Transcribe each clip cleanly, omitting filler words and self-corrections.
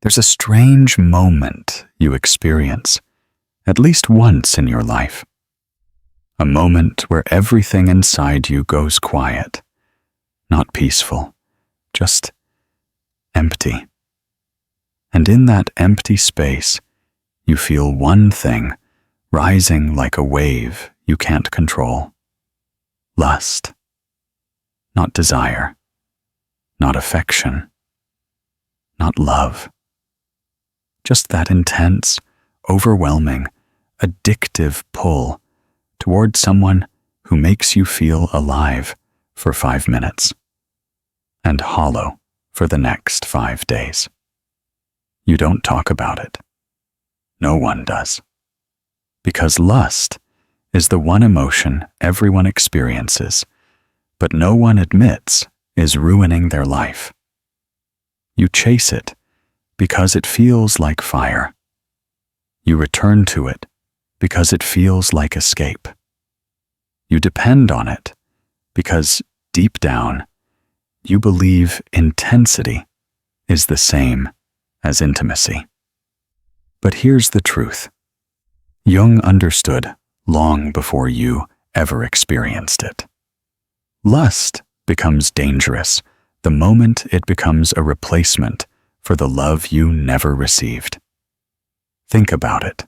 There's a strange moment you experience, at least once in your life. A moment where everything inside you goes quiet, not peaceful, just empty. And in that empty space, you feel one thing rising like a wave you can't control. Lust. Not desire. Not affection. Not love. Just that intense, overwhelming, addictive pull toward someone who makes you feel alive for 5 minutes and hollow for the next 5 days. You don't talk about it. No one does. Because lust is the one emotion everyone experiences, but no one admits is ruining their life. You chase it because it feels like fire. You return to it because it feels like escape. You depend on it because deep down, you believe intensity is the same as intimacy. But here's the truth. Jung understood long before you ever experienced it. Lust becomes dangerous the moment it becomes a replacement for the love you never received. Think about it.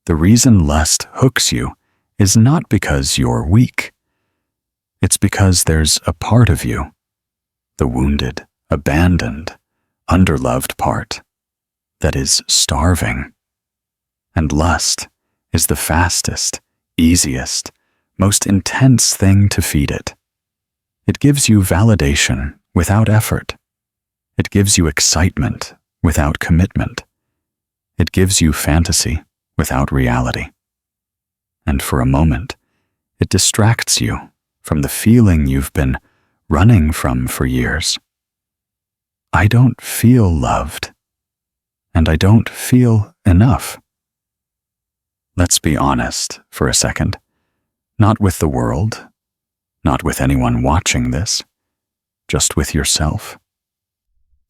The reason lust hooks you is not because you're weak. It's because there's a part of you, the wounded, abandoned, underloved part, that is starving. And lust is the fastest, easiest, most intense thing to feed it. It gives you validation without effort. It gives you excitement without commitment. It gives you fantasy without reality. And for a moment, it distracts you from the feeling you've been running from for years. I don't feel loved, and I don't feel enough. Let's be honest for a second. Not with the world, not with anyone watching this, just with yourself.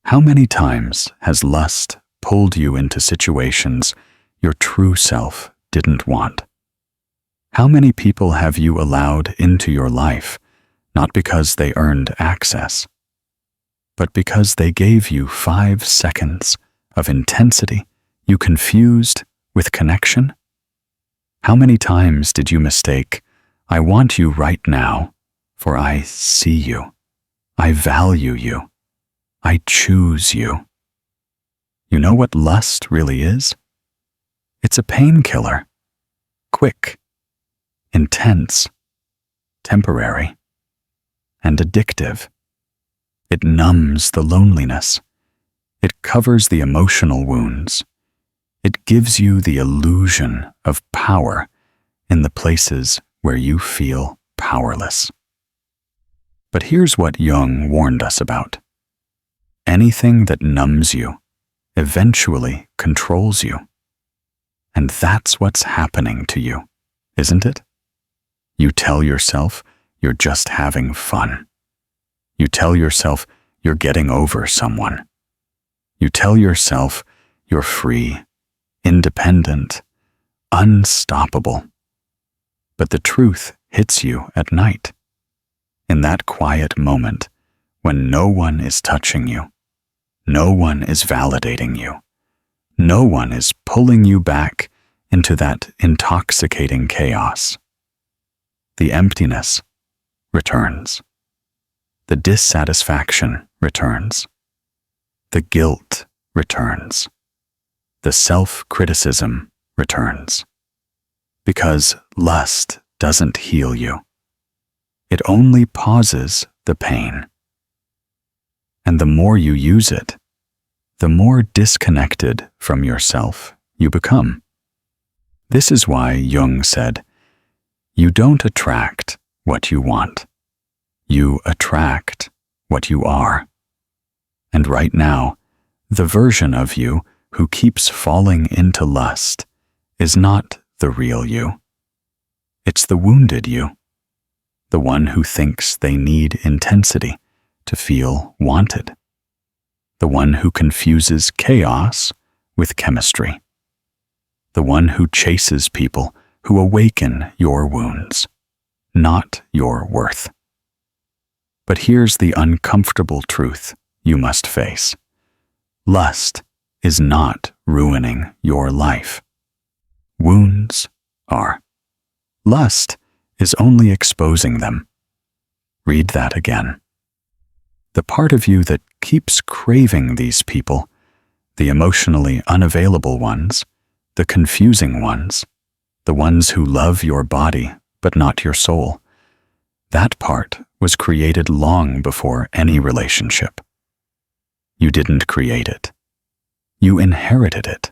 How many times has lust pulled you into situations your true self didn't want? How many people have you allowed into your life, not because they earned access, but because they gave you 5 seconds of intensity you confused with connection? How many times did you mistake, "I want you right now," for "I see you, I value you, I choose you"? You know what lust really is? It's a painkiller. Quick, intense, temporary, and addictive. It numbs the loneliness. It covers the emotional wounds. It gives you the illusion of power in the places where you feel powerless. But here's what Jung warned us about. Anything that numbs you eventually controls you. And that's what's happening to you, isn't it? You tell yourself you're just having fun. You tell yourself you're getting over someone. You tell yourself you're free, independent, unstoppable. But the truth hits you at night, in that quiet moment when no one is touching you, no one is validating you, no one is pulling you back into that intoxicating chaos. The emptiness returns. The dissatisfaction returns. The guilt returns. The self-criticism returns. Because lust doesn't heal you. It only pauses the pain. And the more you use it, the more disconnected from yourself you become. This is why Jung said, "You don't attract what you want. You attract what you are." And right now, the version of you who keeps falling into lust is not the real you. It's the wounded you, the one who thinks they need intensity to feel wanted. the one who confuses chaos with chemistry, the one who chases people who awaken your wounds, not your worth. But here's the uncomfortable truth you must face. Lust is not ruining your life. Wounds are. Lust is only exposing them. Read that again. The part of you that keeps craving these people, the emotionally unavailable ones, the confusing ones, the ones who love your body but not your soul, that part was created long before any relationship. You didn't create it. You inherited it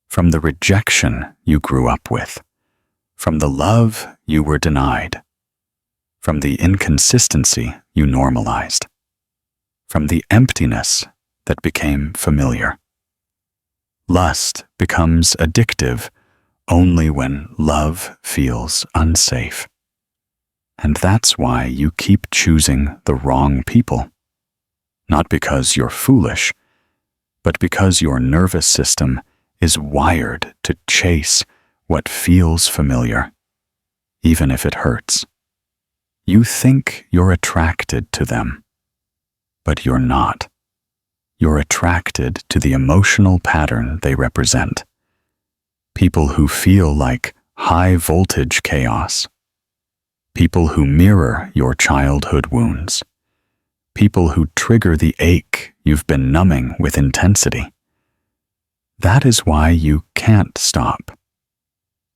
from the rejection you grew up with, from the love you were denied, from the inconsistency you normalized, from the emptiness that became familiar. Lust becomes addictive only when love feels unsafe. And that's why you keep choosing the wrong people. Not because you're foolish, but because your nervous system is wired to chase what feels familiar, even if it hurts. You think you're attracted to them, but you're not. You're attracted to the emotional pattern they represent. People who feel like high-voltage chaos. People who mirror your childhood wounds. People who trigger the ache you've been numbing with intensity. That is why you can't stop.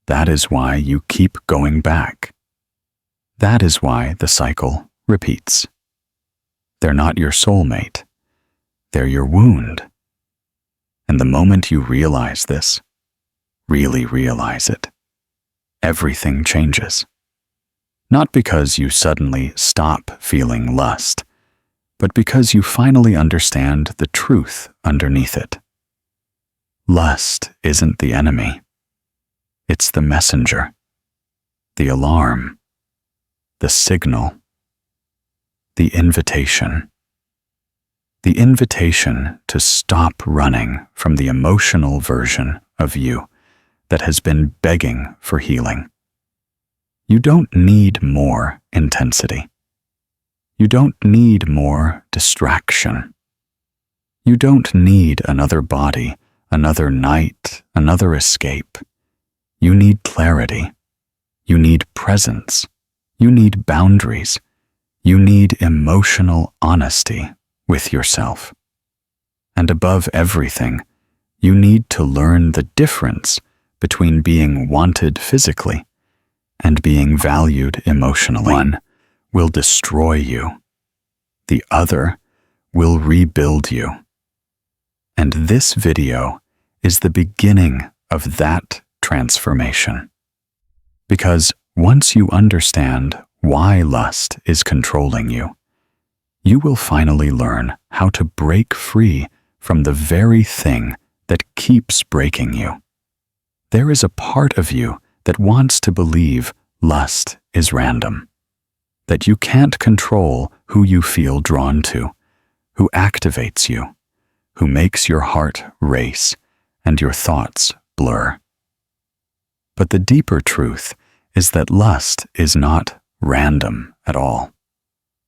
That is why you keep going back. That is why the cycle repeats. They're not your soulmate. They're your wound. And the moment you realize this, really realize it, everything changes. Not because you suddenly stop feeling lust, but because you finally understand the truth underneath it. Lust isn't the enemy. It's the messenger, the alarm, the signal, the invitation. The invitation to stop running from the emotional version of you that has been begging for healing. You don't need more intensity. You don't need more distraction. You don't need another body, another night, another escape. You need clarity. You need presence. You need boundaries. You need emotional honesty with yourself. And above everything, you need to learn the difference between being wanted physically and being valued emotionally. One will destroy you. The other will rebuild you. And this video is the beginning of that transformation. Because once you understand why lust is controlling you, you will finally learn how to break free from the very thing that keeps breaking you. There is a part of you that wants to believe lust is random, that you can't control who you feel drawn to, who activates you, who makes your heart race and your thoughts blur. But the deeper truth is that lust is not random at all.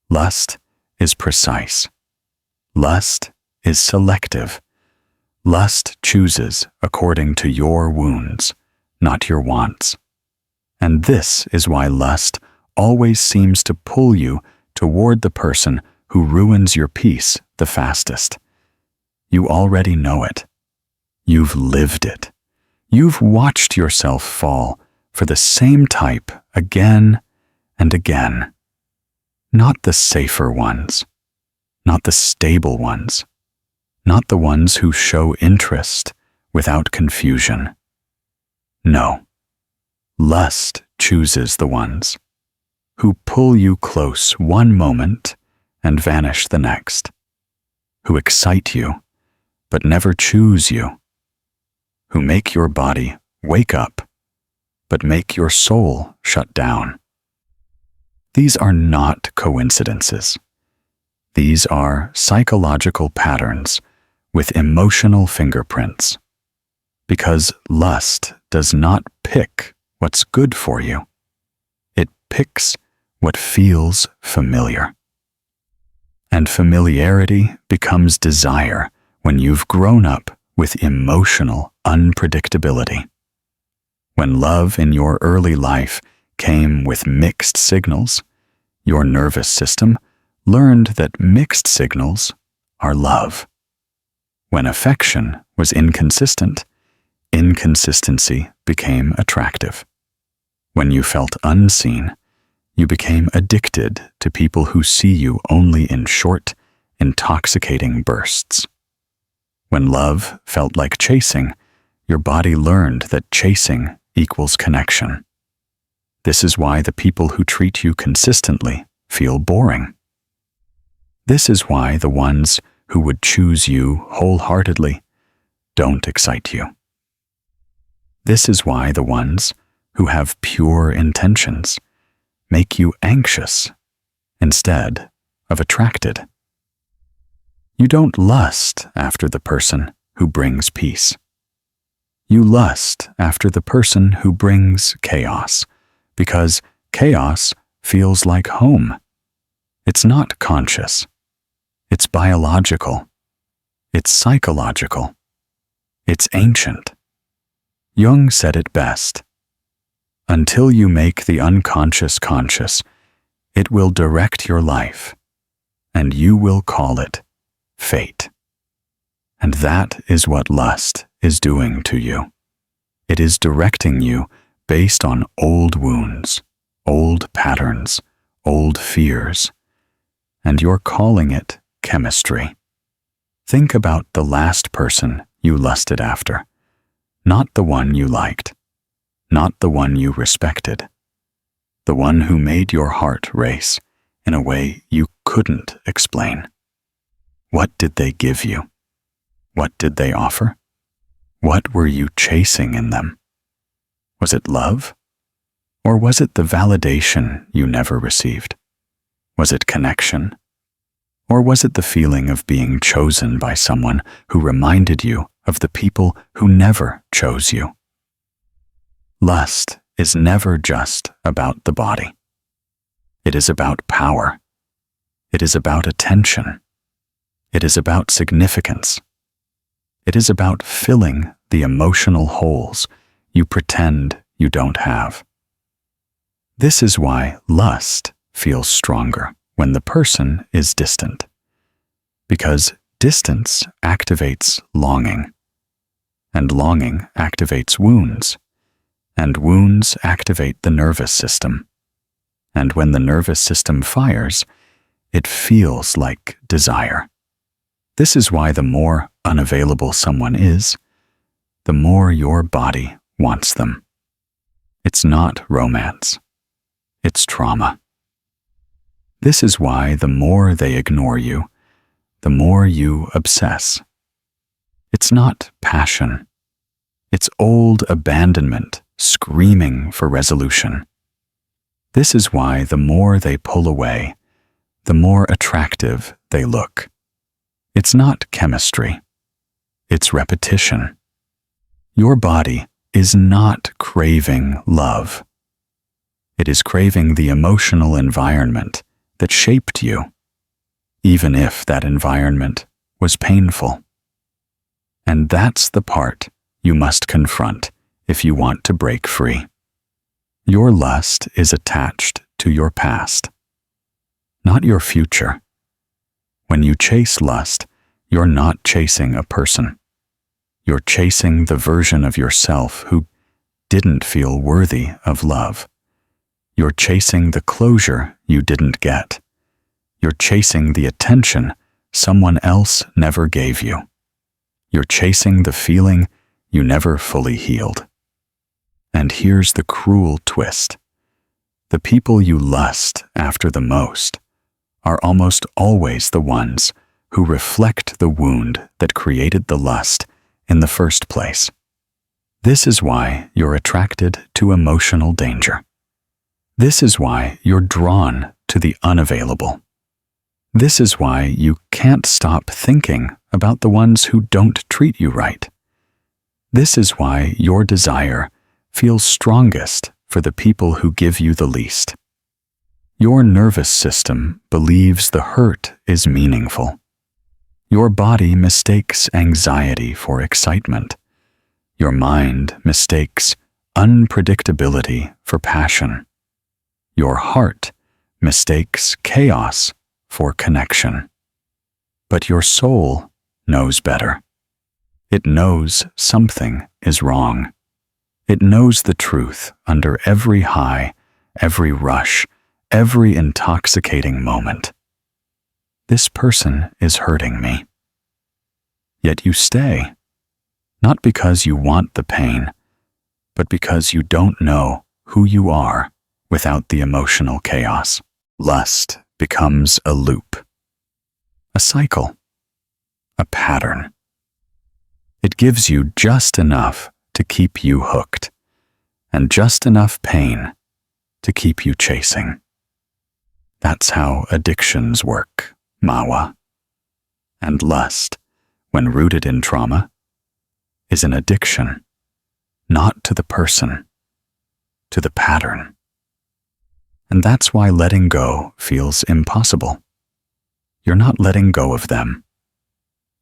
Lust is precise. Lust is selective. Lust chooses according to your wounds, not your wants. And this is why lust always seems to pull you toward the person who ruins your peace the fastest. You already know it. You've lived it. You've watched yourself fall for the same type again and again. Not the safer ones, not the stable ones, not the ones who show interest without confusion. No, lust chooses the ones who pull you close one moment and vanish the next, who excite you but never choose you, who make your body wake up but make your soul shut down. These are not coincidences. These are psychological patterns with emotional fingerprints. Because lust does not pick what's good for you. It picks what feels familiar. And familiarity becomes desire when you've grown up with emotional unpredictability. When love in your early life came with mixed signals, your nervous system learned that mixed signals are love. When affection was inconsistent, inconsistency became attractive. When you felt unseen, you became addicted to people who see you only in short, intoxicating bursts. When love felt like chasing, your body learned that chasing equals connection. This is why the people who treat you consistently feel boring. This is why the ones who would choose you wholeheartedly don't excite you. This is why the ones who have pure intentions make you anxious instead of attracted. You don't lust after the person who brings peace. You lust after the person who brings chaos, because chaos feels like home. It's not conscious. It's biological. It's psychological. It's ancient. Jung said it best. Until you make the unconscious conscious, it will direct your life, and you will call it fate. And that is what lust is doing to you. It is directing you based on old wounds, old patterns, old fears, and you're calling it chemistry. Think about the last person you lusted after, not the one you liked, not the one you respected, the one who made your heart race in a way you couldn't explain. What did they give you? What did they offer? What were you chasing in them? Was it love? Or was it the validation you never received? Was it connection? Or was it the feeling of being chosen by someone who reminded you of the people who never chose you? Lust is never just about the body. It is about power. It is about attention. It is about significance. It is about filling the emotional holes you pretend you don't have. This is why lust feels stronger when the person is distant, because distance activates longing, and longing activates wounds, and wounds activate the nervous system. And when the nervous system fires, it feels like desire. This is why the more unavailable someone is, the more your body wants them. It's not romance. It's trauma. This is why the more they ignore you, the more you obsess. It's not passion. It's old abandonment screaming for resolution. This is why the more they pull away, the more attractive they look. It's not chemistry. It's repetition. Your body is not craving love. It is craving the emotional environment that shaped you, even if that environment was painful. And that's the part you must confront if you want to break free. Your lust is attached to your past, not your future. When you chase lust, you're not chasing a person. You're chasing the version of yourself who didn't feel worthy of love. You're chasing the closure you didn't get. You're chasing the attention someone else never gave you. You're chasing the feeling you never fully healed. And here's the cruel twist. The people you lust after the most are almost always the ones who reflect the wound that created the lust in the first place. This is why you're attracted to emotional danger. This is why you're drawn to the unavailable. This is why you can't stop thinking about the ones who don't treat you right. This is why your desire feels strongest for the people who give you the least. Your nervous system believes the hurt is meaningful. Your body mistakes anxiety for excitement. Your mind mistakes unpredictability for passion. Your heart mistakes chaos for connection. But your soul knows better. It knows something is wrong. It knows the truth under every high, every rush, every intoxicating moment. This person is hurting me. Yet you stay, not because you want the pain, but because you don't know who you are without the emotional chaos. Lust becomes a loop, a cycle, a pattern. It gives you just enough to keep you hooked, and just enough pain to keep you chasing. That's how addictions work, Mawa. And lust, when rooted in trauma, is an addiction, not to the person, to the pattern. And that's why letting go feels impossible. You're not letting go of them.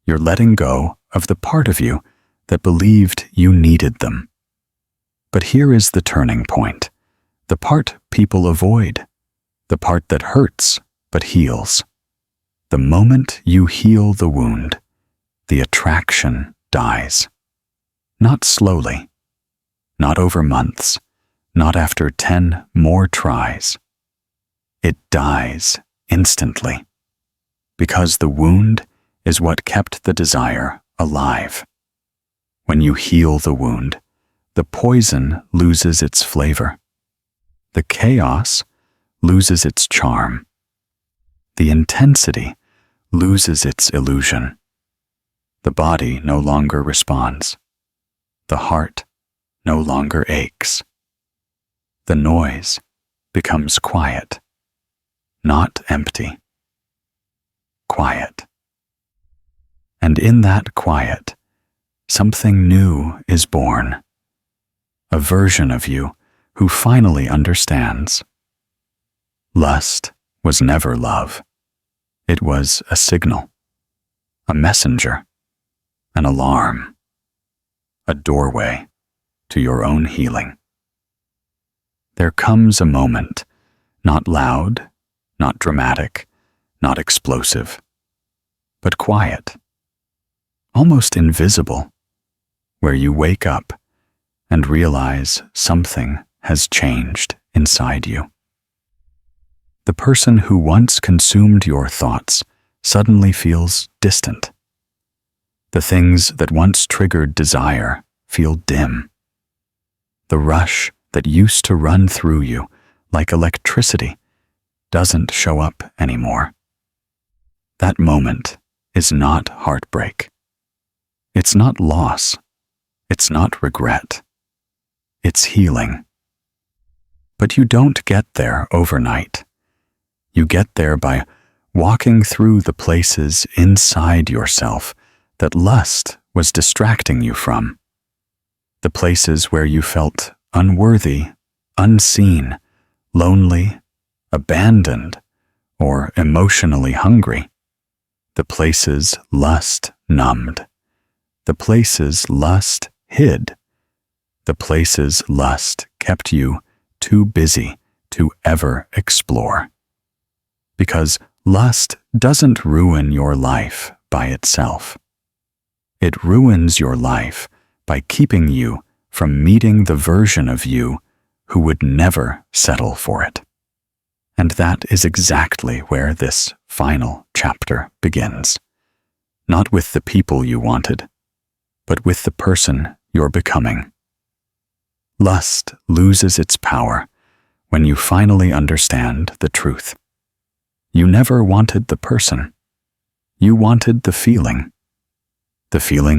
You're letting go of the part of you that believed you needed them. But here is the turning point, the part people avoid, the part that hurts but heals. The moment you heal the wound, the attraction dies. Not slowly, not over months, not after 10 more tries. It dies instantly, because the wound is what kept the desire alive. When you heal the wound, the poison loses its flavor. The chaos loses its charm. The intensity loses its illusion. The body no longer responds. The heart no longer aches. The noise becomes quiet, not empty. Quiet. And in that quiet, something new is born. A version of you who finally understands. Lust was never love. It was a signal, a messenger, an alarm, a doorway to your own healing. There comes a moment, not loud, not dramatic, not explosive, but quiet, almost invisible, where you wake up and realize something has changed inside you. The person who once consumed your thoughts suddenly feels distant. The things that once triggered desire feel dim. The rush that used to run through you like electricity doesn't show up anymore. That moment is not heartbreak. It's not loss. It's not regret. It's healing. But you don't get there overnight. You get there by walking through the places inside yourself that lust was distracting you from. The places where you felt unworthy, unseen, lonely, abandoned, or emotionally hungry. The places lust numbed. The places lust hid. The places lust kept you too busy to ever explore. Because lust doesn't ruin your life by itself. It ruins your life by keeping you from meeting the version of you who would never settle for it. And that is exactly where this final chapter begins. Not with the people you wanted, but with the person you're becoming. Lust loses its power when you finally understand the truth. You never wanted the person. You wanted the feeling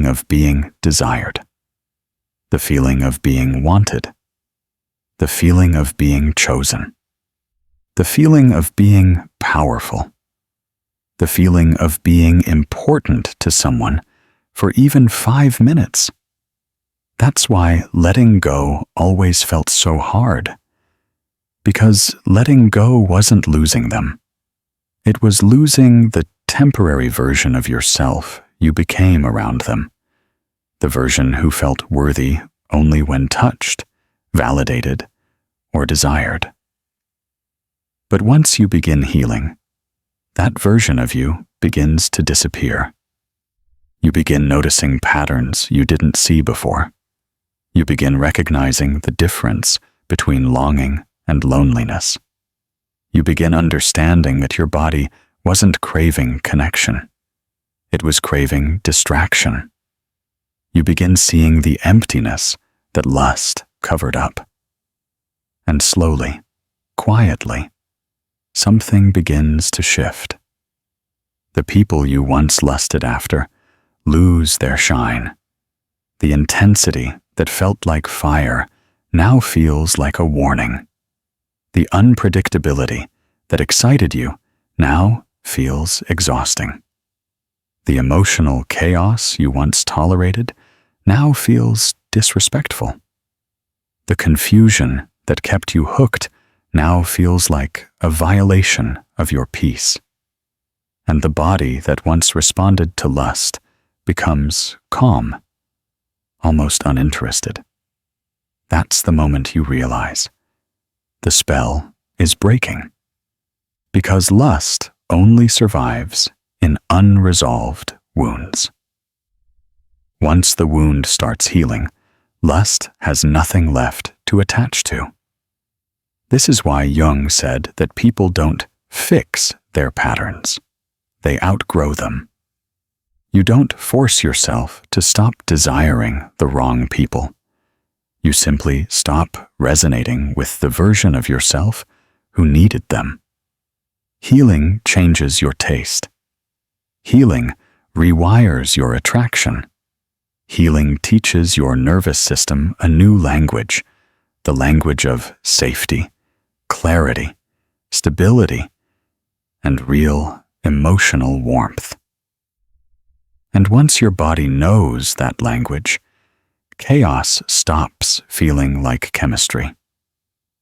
of being desired, the feeling of being wanted, the feeling of being chosen, the feeling of being powerful. the feeling of being important to someone for even 5 minutes. That's why letting go always felt so hard. Because letting go wasn't losing them. It was losing the temporary version of yourself you became around them. The version who felt worthy only when touched, validated, or desired. But once you begin healing, that version of you begins to disappear. You begin noticing patterns you didn't see before. You begin recognizing the difference between longing and loneliness. You begin understanding that your body wasn't craving connection. It was craving distraction. You begin seeing the emptiness that lust covered up. And slowly, quietly, something begins to shift. The people you once lusted after lose their shine. The intensity that felt like fire now feels like a warning. The unpredictability that excited you now feels exhausting. The emotional chaos you once tolerated now feels disrespectful. The confusion that kept you hooked now feels like a violation of your peace. And the body that once responded to lust becomes calm, almost uninterested. That's the moment you realize the spell is breaking. Because lust only survives in unresolved wounds. Once the wound starts healing, lust has nothing left to attach to. This is why Jung said that people don't fix their patterns. They outgrow them. You don't force yourself to stop desiring the wrong people. You simply stop resonating with the version of yourself who needed them. Healing changes your taste. Healing rewires your attraction. Healing teaches your nervous system a new language, the language of safety, clarity, stability, and real emotional warmth. And once your body knows that language, chaos stops feeling like chemistry.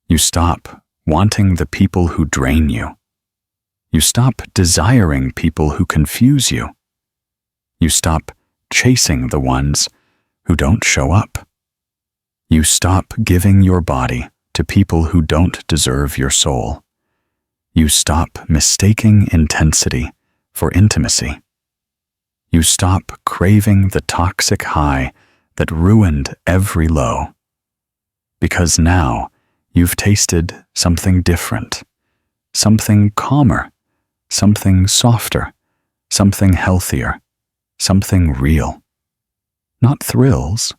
You stop wanting the people who drain you. You stop desiring people who confuse you. You stop chasing the ones who don't show up. You stop giving your body to people who don't deserve your soul. You stop mistaking intensity for intimacy. You stop craving the toxic high that ruined every low. Because now you've tasted something different, something calmer, something softer, something healthier, something real. Not thrills,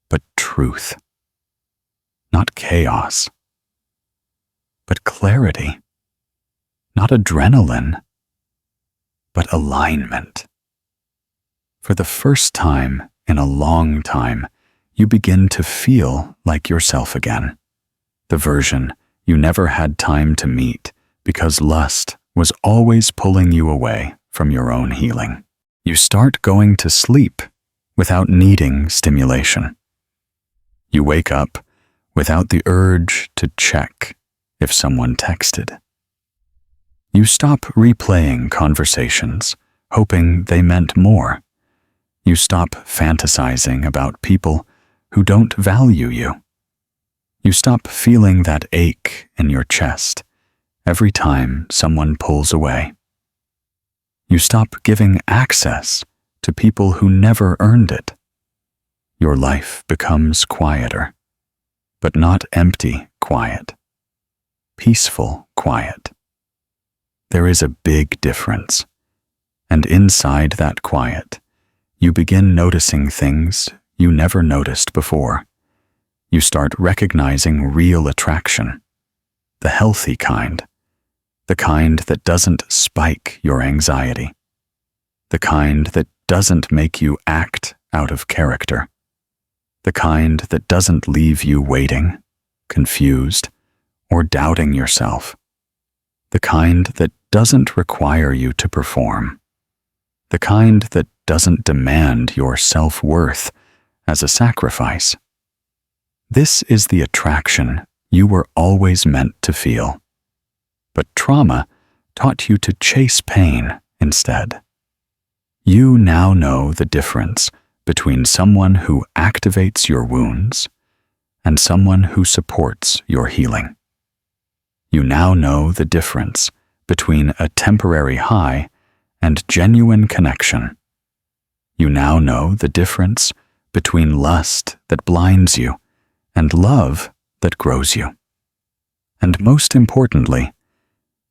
but truth. Not chaos, but clarity. Not adrenaline, but alignment. For the first time in a long time, you begin to feel like yourself again. The version you never had time to meet because lust was always pulling you away from your own healing. You start going to sleep without needing stimulation. You wake up without the urge to check if someone texted. You stop replaying conversations, hoping they meant more. You stop fantasizing about people who don't value you. You stop feeling that ache in your chest every time someone pulls away. You stop giving access to people who never earned it. Your life becomes quieter, but not empty quiet. Peaceful quiet. There is a big difference, and inside that quiet, you begin noticing things you never noticed before. You start recognizing real attraction, the healthy kind, the kind that doesn't spike your anxiety, the kind that doesn't make you act out of character, the kind that doesn't leave you waiting, confused, or doubting yourself, the kind that doesn't require you to perform, the kind that doesn't demand your self-worth as a sacrifice. This is the attraction you were always meant to feel. But trauma taught you to chase pain instead. You now know the difference between someone who activates your wounds and someone who supports your healing. You now know the difference between a temporary high and genuine connection. You now know the difference between lust that blinds you and love that grows you. And most importantly,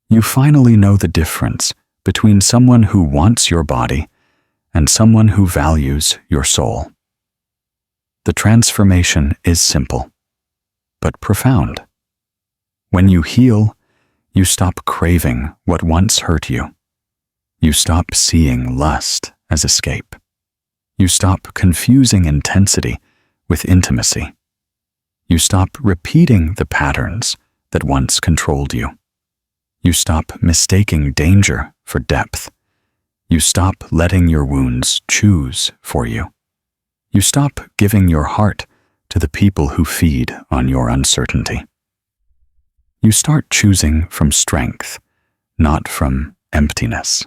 you finally know the difference between someone who wants your body and someone who values your soul. The transformation is simple, but profound. When you heal, you stop craving what once hurt you. You stop seeing lust as escape. You stop confusing intensity with intimacy. You stop repeating the patterns that once controlled you. You stop mistaking danger for depth. You stop letting your wounds choose for you. You stop giving your heart to the people who feed on your uncertainty. You start choosing from strength, not from emptiness.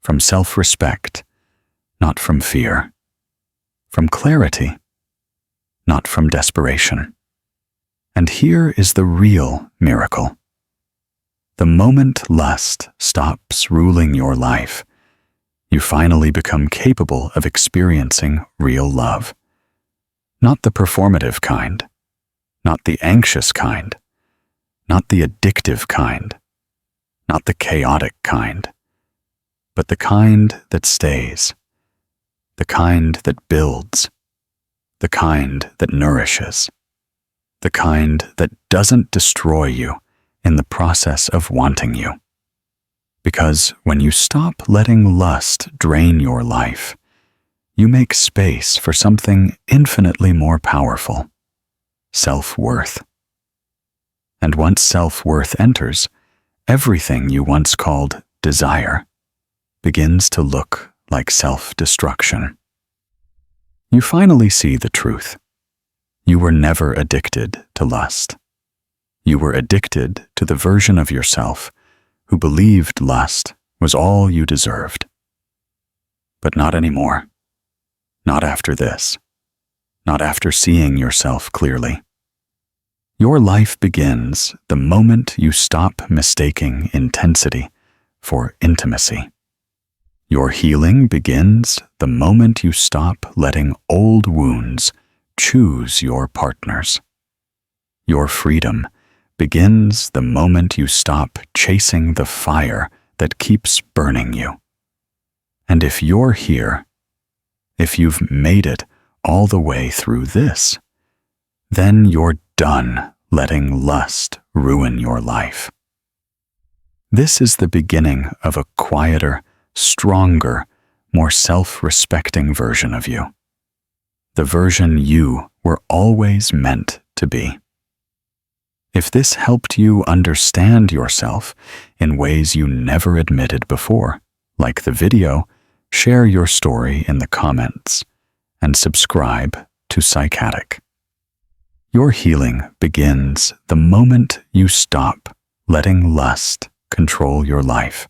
From self-respect, not from fear. From clarity, not from desperation. And here is the real miracle. The moment lust stops ruling your life, you finally become capable of experiencing real love. Not the performative kind, not the anxious kind, not the addictive kind, not the chaotic kind, but the kind that stays, the kind that builds, the kind that nourishes, the kind that doesn't destroy you in the process of wanting you. Because when you stop letting lust drain your life, you make space for something infinitely more powerful: self-worth. And once self-worth enters, everything you once called desire begins to look like self-destruction. You finally see the truth. You were never addicted to lust. You were addicted to the version of yourself who believed lust was all you deserved. But not anymore. Not after this. Not after seeing yourself clearly. Your life begins the moment you stop mistaking intensity for intimacy. Your healing begins the moment you stop letting old wounds choose your partners. Your freedom begins the moment you stop chasing the fire that keeps burning you. And if you're here, if you've made it all the way through this, then you're done letting lust ruin your life. This is the beginning of a quieter, stronger, more self-respecting version of you. The version you were always meant to be. If this helped you understand yourself in ways you never admitted before, like the video, share your story in the comments, and subscribe to Psychatic. Your healing begins the moment you stop letting lust control your life.